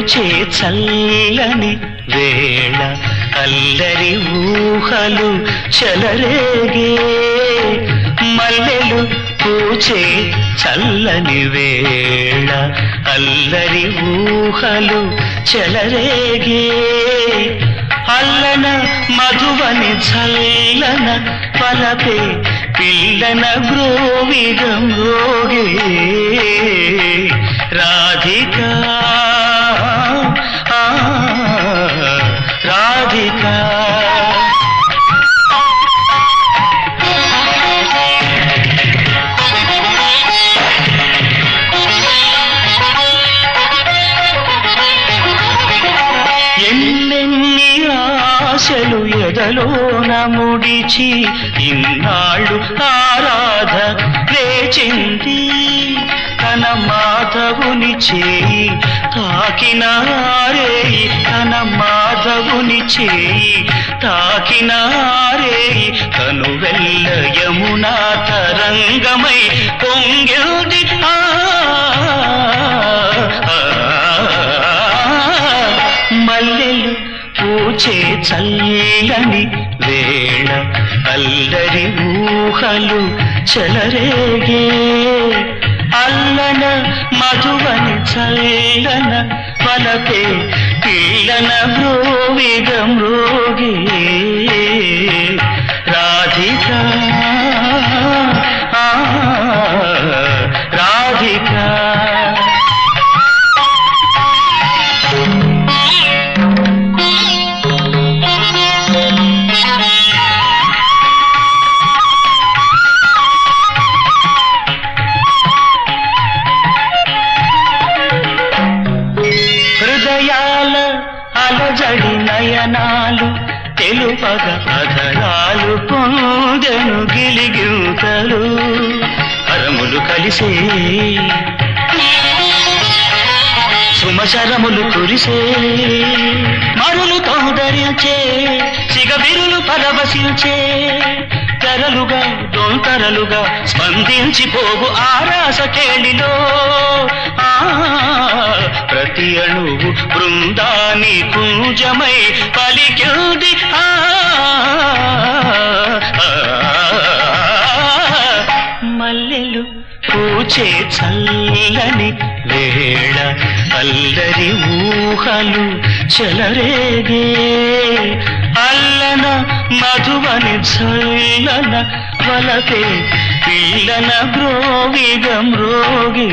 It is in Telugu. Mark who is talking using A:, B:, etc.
A: పూచే చల్లని వేళ అల్లరి ఊహలు చెలరేగే మల్లెలు పూచే చల్లని వేళ అల్లరి ఊహలు చెలరేగే అల్లన మధువని చల్లన పలపే పిల్లన గ్రోవిగం రోగే రాధికా రాధికా ఎన్నెన్ని ఆశలు ఎదలోన ముడిచి ఇన్నాళ్ళు ఆరాధ వేచింది తన మాధవుని చేయి తాకినారేయి తన మాధవుని చేయి తాకినారేయి తను వెళ్ళ యమునా తరంగమై పొంగిల్ది మల్లెలు పూచే చల్లని వేళ అల్లరి ఊహలు చెలరేగే అల్లన మధువని చల్లన పలకే పిల్లన బ్రోవిగం రోగే రాధికా రాధికా హృదయాల అలజడి నయనాలు తెలుపగ అధరాలు పొందెను గిలిగింతలు కరములు కలిసే సుమశరములు కురిసే మరులు తోదరించే సిగబిరులు పరవశించే తెరలుగా దొంతరలుగా స్పందించిపోవు ఆరాస కేళిలో ప్రతి అణువు బృందాని కుంజమై పలికింది మల్లెలు పూచే చల్లని వేళ అల్లరి ఊహలు చెలరేగే అల్లన మధువని చల్లన వలకే పిల్లన బ్రోవిగం రోగే